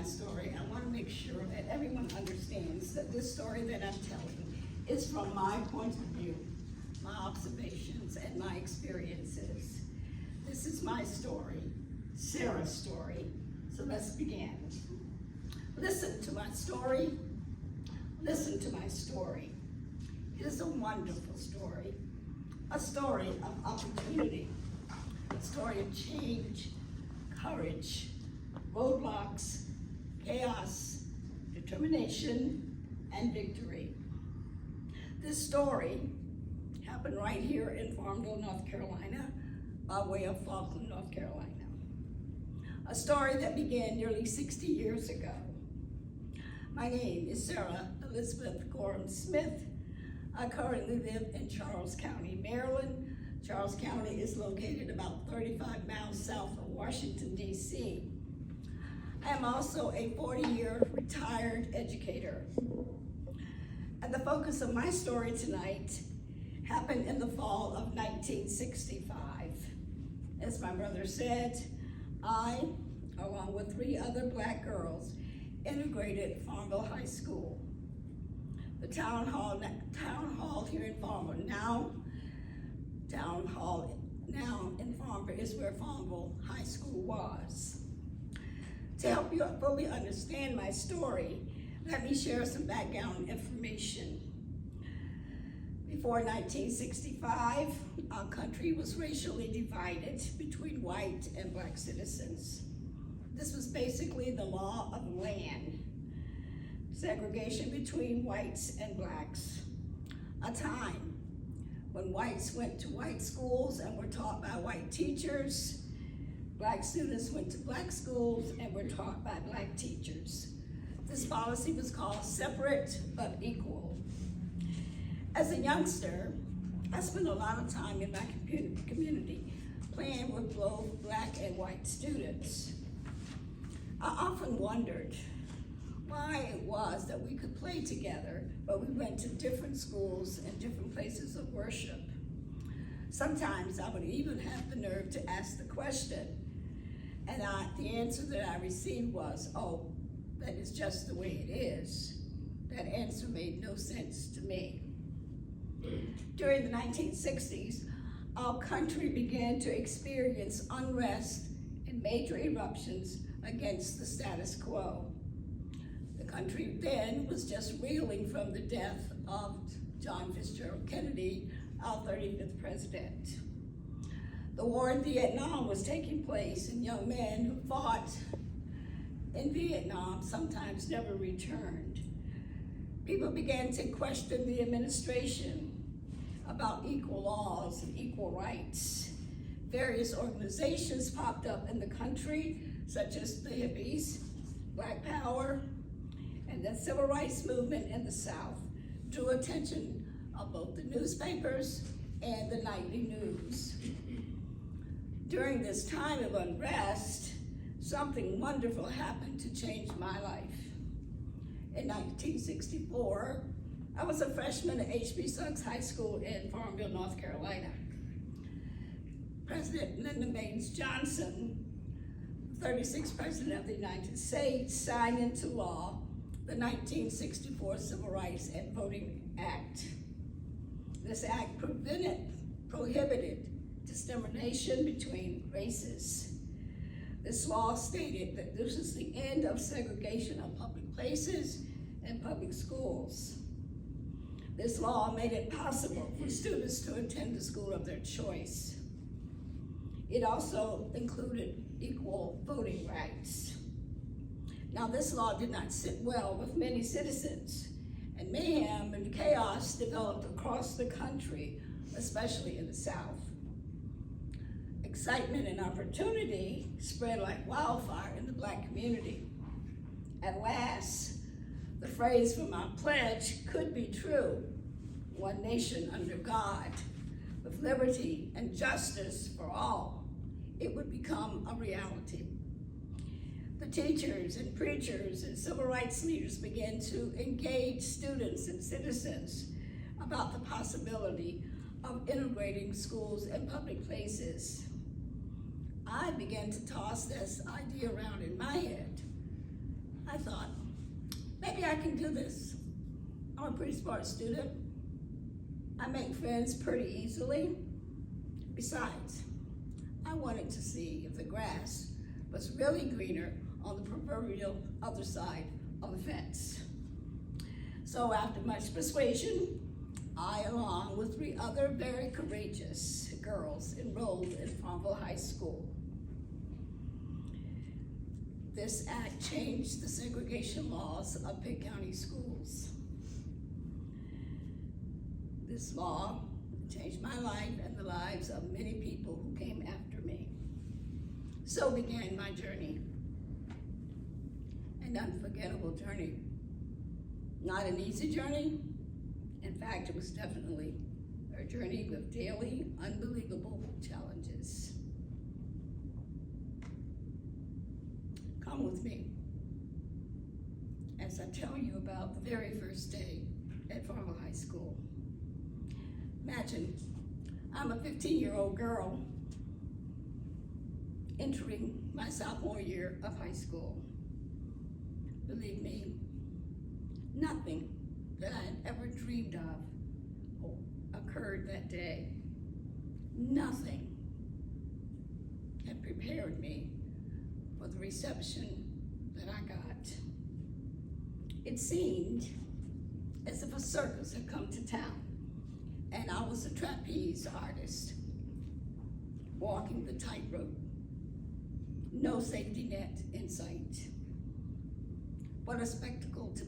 my story, I want to make sure that everyone understands that this story that I'm telling is from my point of view, my observations, and my experiences. This is my story, Sarah's story. So let's begin. Listen to my story. Listen to my story. It is a wonderful story. A story of opportunity. A story of change, courage, roadblocks, chaos, determination, and victory. This story happened right here in Farmville, North Carolina, by way of Falkland, North Carolina. A story that began nearly 60 years ago. My name is Sarah Elizabeth Gorham Smith. I currently live in Charles County, Maryland. Charles County is located about 35 miles south of Washington, D.C. I am also a 40-year retired educator. And the focus of my story tonight happened in the fall of 1965. As my brother said, I, along with 3 other Black girls, integrated Farmville High School. The town hall here in Farmville, now in Farmville is where Farmville High School was. To help you fully understand my story, let me share some background information. Before 1965, our country was racially divided between white and Black citizens. This was basically the law of the land, segregation between whites and Blacks. A time when whites went to white schools and were taught by white teachers, Black students went to Black schools and were taught by Black teachers. This policy was called separate but equal. As a youngster, I spent a lot of time in my community playing with both Black and white students. I often wondered why it was that we could play together, but we went to different schools and different places of worship. Sometimes I would even have the nerve to ask the question, and the answer that I received was, "Oh, that is just the way it is." That answer made no sense to me. During the 1960s, our country began to experience unrest and major eruptions against the status quo. The country then was just reeling from the death of John Fitzgerald Kennedy, our 35th president. The war in Vietnam was taking place, and young men who fought in Vietnam sometimes never returned. People began to question the administration about equal laws and equal rights. Various organizations popped up in the country, such as the hippies, Black Power, and the civil rights movement in the South drew attention of both the newspapers and the nightly news. During this time of unrest, something wonderful happened to change my life. In 1964, I was a freshman at H.B. Suggs High School in Farmville, North Carolina. President Lyndon Baines Johnson, 36th President of the United States, signed into law the 1964 Civil Rights and Voting Act. This act prohibited discrimination between races. This law stated that this is the end of segregation of public places and public schools. This law made it possible for students to attend the school of their choice. It also included equal voting rights. Now, this law did not sit well with many citizens, and mayhem and chaos developed across the country, especially in the South. Excitement and opportunity spread like wildfire in the Black community. At last, the phrase from our pledge could be true: one nation under God, with liberty and justice for all. It would become a reality. The teachers and preachers and civil rights leaders began to engage students and citizens about the possibility of integrating schools and public places. I began to toss this idea around in my head. thought, maybe I can do this. I'm a pretty smart student. I make friends pretty easily. Besides, I wanted to see if the grass was really greener on the proverbial other side of the fence. So after much persuasion, I, along with 3 other very courageous girls, enrolled in Farmville High School. This act changed the segregation laws of Pitt County schools. This law changed my life and the lives of many people who came after me. So began my journey, an unforgettable journey. Not an easy journey. In fact, it was definitely a journey with daily, unbelievable challenges. Come with me as I tell you about the very first day at Farmville High School. Imagine, I'm a 15-year-old girl entering my sophomore year of high school. Believe me, nothing that I had ever dreamed of occurred that day. Nothing had prepared me for the reception that I got. It seemed as if a circus had come to town, and I was a trapeze artist, walking the tightrope, no safety net in sight. What a spectacle to